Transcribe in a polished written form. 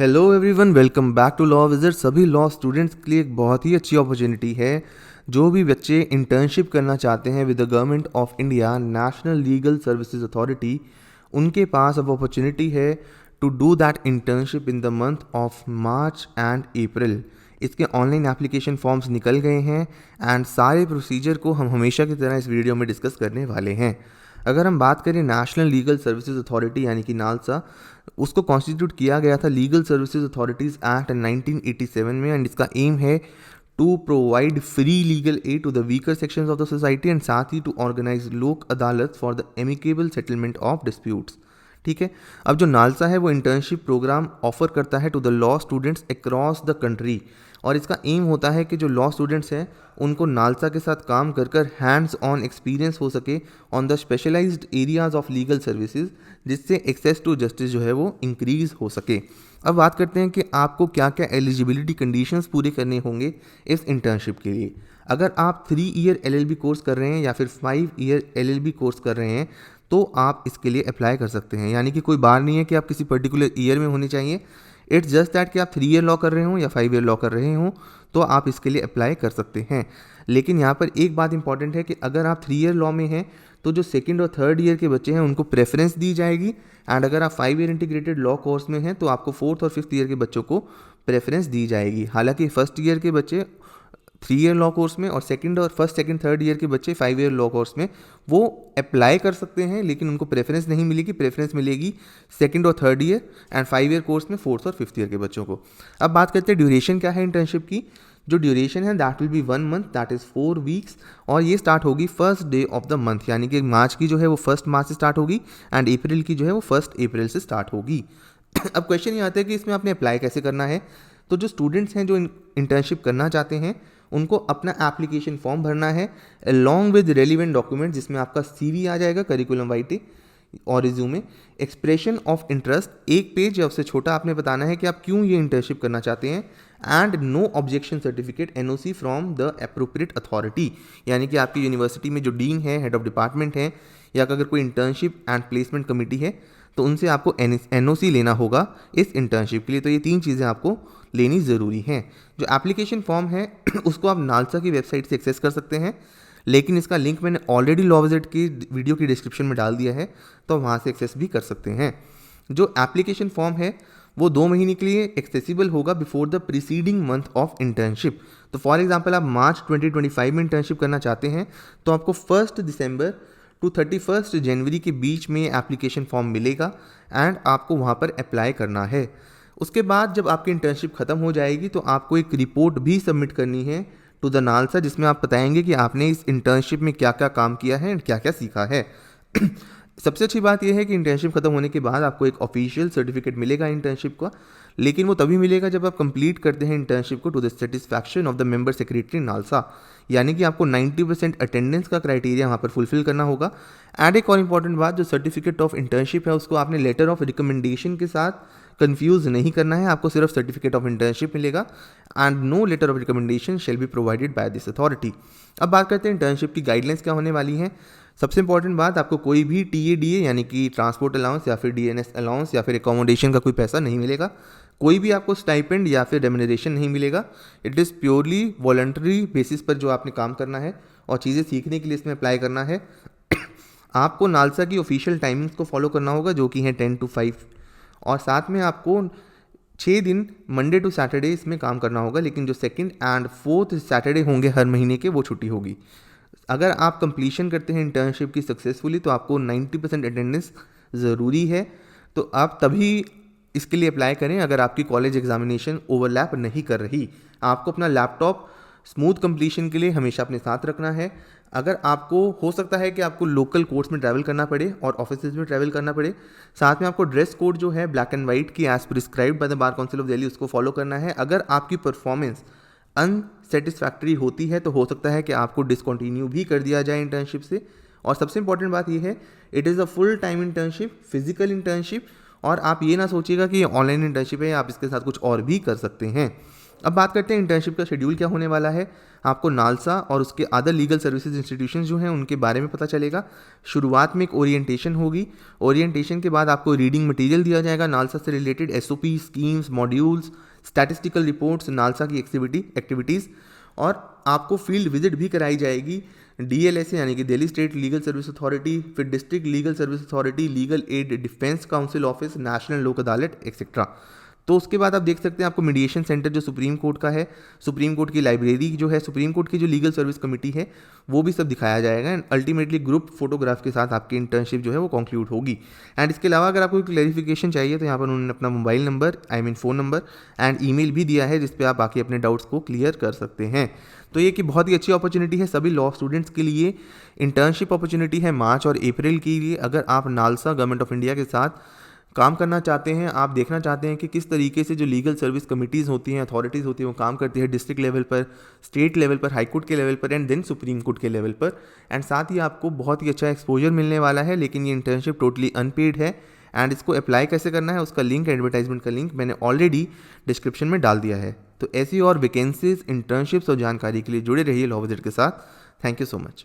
Hello everyone, welcome back to law visit. सभी law students के लिए एक बहुत ही अच्छी अपॉर्चुनिटी है। जो भी बच्चे इंटर्नशिप करना चाहते हैं with the government of India national legal services authority, उनके पास अब अपॉर्चुनिटी है to do that internship in the month of March and April. इसके ऑनलाइन एप्लीकेशन फॉर्म्स निकल गए हैं एंड सारे प्रोसीजर को हम हमेशा की तरह इस वीडियो में डिस्कस करने वाले हैं। अगर हम बात करें नेशनल लीगल सर्विसेज अथॉरिटी यानी कि नालसा, उसको कॉन्स्टिट्यूट किया गया था लीगल सर्विसेज अथॉरिटीज़ एक्ट 1987 में एंड इसका एम है to provide free legal aid to the weaker sections of the society and साथ ही to organise Lok Adalat for the amicable settlement of disputes. ठीक है, अब जो नालसा है वो इंटर्नशिप प्रोग्राम ऑफर करता है to the law students across the country और इसका एम होता है कि जो लॉ स्टूडेंट्स हैं उनको नालसा के साथ काम कर कर हैंड्स ऑन एक्सपीरियंस हो सके on the specialised areas of legal services, जिससे एक्सेस टू जस्टिस जो है वो इंक्रीज हो सके। अब बात करते हैं कि आपको क्या क्या एलिजिबिलिटी कंडीशंस पूरे करने होंगे इस इंटर्नशिप के लिए। अगर आप 3 ईयर LLB कोर्स कर रहे हैं या फिर 5 ईयर LLB कोर्स कर रहे हैं तो आप इसके लिए अप्लाई कर सकते हैं। यानी कि कोई बार नहीं है कि आप किसी पर्टिकुलर ईयर में होने चाहिए। इट्स जस्ट दैट कि आप 3 ईयर लॉ कर रहे हो या 5 ईयर लॉ कर रहे हो तो आप इसके लिए अप्लाई कर सकते हैं। लेकिन यहाँ पर एक बात इंपॉर्टेंट है कि अगर आप 3 ईयर लॉ में हैं तो जो सेकंड और थर्ड ईयर के बच्चे हैं उनको प्रेफरेंस दी जाएगी एंड अगर आप 5 ईयर इंटीग्रेटेड लॉ कोर्स में हैं तो आपको 4th और 5th ईयर के बच्चों को प्रेफरेंस दी जाएगी। हालांकि फर्स्ट ईयर के बच्चे 3 ईयर लॉ कोर्स में और फर्स्ट सेकंड थर्ड ईयर के बच्चे 5 ईयर लॉ कोर्स में वो अप्लाई कर सकते हैं, लेकिन उनको प्रेफरेंस नहीं मिलेगी। प्रेफरेंस मिलेगी सेकंड और third year and 5 year course में 4th और 5th ईयर के बच्चों को। अब बात करते हैं ड्यूरेशन क्या है इंटर्नशिप की। जो ड्यूरेशन है that will be 1 month, that is 4 weeks और ये स्टार्ट होगी first day of the month, यानी कि मार्च की जो है वो 1 मार्च से स्टार्ट होगी एंड अप्रैल की जो है वो 1 अप्रैल से स्टार्ट होगी। अब क्वेश्चन ये आता है कि इसमें आपने अप्लाई कैसे करना है। तो जो स्टूडेंट्स हैं जो इंटर्नशिप करना चाहते हैं उनको अपना एप्लीकेशन फॉर्म भरना है अलॉन्ग विद रेलिवेंट डॉक्यूमेंट, जिसमें आपका CV आ जाएगा, करिकुलम वाइटे और resume, expression of interest 1 page या उससे छोटा आपने बताना है कि आप क्यों ये इंटर्नशिप करना चाहते हैं and no objection certificate NOC from the appropriate authority, यानी कि आपकी यूनिवर्सिटी में जो डीन है, हेड ऑफ डिपार्टमेंट है या अगर कोई इंटर्नशिप एंड प्लेसमेंट कमेटी है तो उनसे आपको NOC लेना होगा इस इंटर्नशिप के लिए। तो ये 3 चीज़ें आपको लेनी ज़रूरी हैं। जो एप्लीकेशन फॉर्म है उसको आप नालसा की वेबसाइट से एक्सेस कर सकते हैं, लेकिन इसका लिंक मैंने ऑलरेडी लॉ विज़िट की वीडियो की डिस्क्रिप्शन में डाल दिया है तो वहाँ से एक्सेस भी कर सकते हैं। जो एप्लीकेशन फॉर्म है वो 2 महीने के लिए एक्सेसिबल होगा before the preceding month of internship. तो फॉर एग्जांपल आप मार्च 2025 में इंटर्नशिप करना चाहते हैं तो आपको 1 दिसंबर टू 31 जनवरी के बीच में एप्लीकेशन फॉर्म मिलेगा एंड आपको वहाँ पर अप्लाई करना है। उसके बाद जब आपकी इंटर्नशिप ख़त्म हो जाएगी तो आपको एक रिपोर्ट भी सबमिट करनी है टू द नालसा, जिसमें आप बताएंगे कि आपने इस इंटर्नशिप में क्या क्या काम किया है एंड क्या क्या सीखा है। सबसे अच्छी बात यह है कि इंटर्नशिप खत्म होने के बाद आपको एक ऑफिशियल सर्टिफिकेट मिलेगा इंटर्नशिप का, लेकिन वो तभी मिलेगा जब आप कंप्लीट करते हैं इंटर्नशिप को to the satisfaction of the member secretary NALSA, यानी कि आपको 90% अटेंडेंस का क्राइटेरिया वहाँ पर फुलफिल करना होगा। एंड एक और इम्पॉर्टेंट बात, जो सर्टिफिकेट ऑफ इंटर्नशिप है उसको आपने लेटर ऑफ रिकमेंडेशन के साथ कंफ्यूज नहीं करना है। आपको सिर्फ सर्टिफिकेट ऑफ इंटर्नशिप मिलेगा and no letter of recommendation shall be provided by this authority. अब बात करते हैं इंटर्नशिप की गाइडलाइंस क्या होने वाली हैं। सबसे इंपॉर्टेंट बात, आपको कोई भी TADA यानी कि ट्रांसपोर्ट अलाउंस या फिर DNS अलाउंस या फिर एकोमोडेशन का कोई पैसा नहीं मिलेगा। कोई भी आपको स्टाइपेंड या फिर रेम्यूनरेशन नहीं मिलेगा। It is purely voluntary basis पर जो आपने काम करना है और चीज़ें सीखने के लिए इसमें अप्लाई करना है। आपको नालसा की ऑफिशियल टाइमिंग्स को फॉलो करना होगा जो कि हैं 10 to 5 और साथ में आपको 6 दिन मंडे टू सैटरडे इसमें काम करना होगा, लेकिन जो 2nd एंड 4th सैटरडे होंगे हर महीने के वो छुट्टी होगी। अगर आप कंप्लीशन करते हैं इंटर्नशिप की सक्सेसफुली तो आपको 90% अटेंडेंस ज़रूरी है, तो आप तभी इसके लिए अप्लाई करें अगर आपकी कॉलेज एग्जामिनेशन ओवरलैप नहीं कर रही। आपको अपना लैपटॉप स्मूथ कंप्लीशन के लिए हमेशा अपने साथ रखना है। अगर आपको हो सकता है कि आपको लोकल कोर्ट्स में ट्रैवल करना पड़े और ऑफिसेज में ट्रैवल करना पड़े, साथ में आपको ड्रेस कोड जो है ब्लैक एंड वाइट की as prescribed by the bar council of Delhi उसको फॉलो करना है। अगर आपकी परफॉर्मेंस अनसेटिस्फैक्ट्री होती है तो हो सकता है कि आपको डिसकंटिन्यू भी कर दिया जाए इंटर्नशिप से। और सबसे इंपॉर्टेंट बात यह है, it is a full time internship, physical internship, और आप ये ना सोचिएगा कि ये ऑनलाइन इंटर्नशिप है, आप इसके साथ कुछ और भी कर सकते हैं। अब बात करते हैं इंटर्नशिप का शेड्यूल क्या होने वाला है। आपको नालसा और उसके अदर लीगल सर्विसेज इंस्टीट्यूशंस जो हैं उनके बारे में पता चलेगा। शुरुआत में एक ओरिएंटेशन होगी। ओरिएंटेशन के बाद आपको रीडिंग मटेरियल दिया जाएगा नालसा से related, SOP, schemes, modules, statistical reports, NALSA की एक्टिविटीज़, और आपको फील्ड विजिट भी कराई जाएगी DLSA यानी कि Delhi state legal service authority, फिर district legal service authority, legal aid defence council office, national Lok Adalat etcetera. तो उसके बाद आप देख सकते हैं आपको मीडिएशन सेंटर जो सुप्रीम कोर्ट का है, सुप्रीम कोर्ट की लाइब्रेरी जो है, सुप्रीम कोर्ट की जो लीगल सर्विस कमेटी है, वो भी सब दिखाया जाएगा। एंड अल्टीमेटली ग्रुप फोटोग्राफ के साथ आपकी इंटर्नशिप जो है वो कंक्लूड होगी। एंड इसके अलावा अगर आपको क्लैरिफिकेशन चाहिए तो यहाँ पर उन्होंने अपना mobile number, phone number and email भी दिया है, जिस पे आप बाकी अपने डाउट्स को क्लियर कर सकते हैं। तो ये कि बहुत ही अच्छी अपॉर्चुनिटी है सभी लॉ स्टूडेंट्स के लिए। इंटर्नशिप अपॉर्चुनिटी है मार्च और अप्रैल के लिए। अगर आप नालसा गवर्नमेंट ऑफ इंडिया के साथ काम करना चाहते हैं, आप देखना चाहते हैं कि किस तरीके से जो लीगल सर्विस कमिटीज़ होती हैं, अथॉरिटीज़ होती हैं, वो काम करती है डिस्ट्रिक्ट लेवल पर, स्टेट लेवल पर, हाई कोर्ट के लेवल पर एंड देन सुप्रीम कोर्ट के लेवल पर, एंड साथ ही आपको बहुत ही अच्छा एक्सपोजर मिलने वाला है। लेकिन ये इंटर्नशिप टोटली अनपेड है। एंड इसको अप्लाई कैसे करना है उसका लिंक, एडवर्टाइजमेंट का लिंक मैंने ऑलरेडी डिस्क्रिप्शन में डाल दिया है। तो ऐसी और वैकेंसीज, इंटर्नशिप्स और जानकारी के लिए जुड़े रहिए लॉ विजिट के साथ। Thank you so much.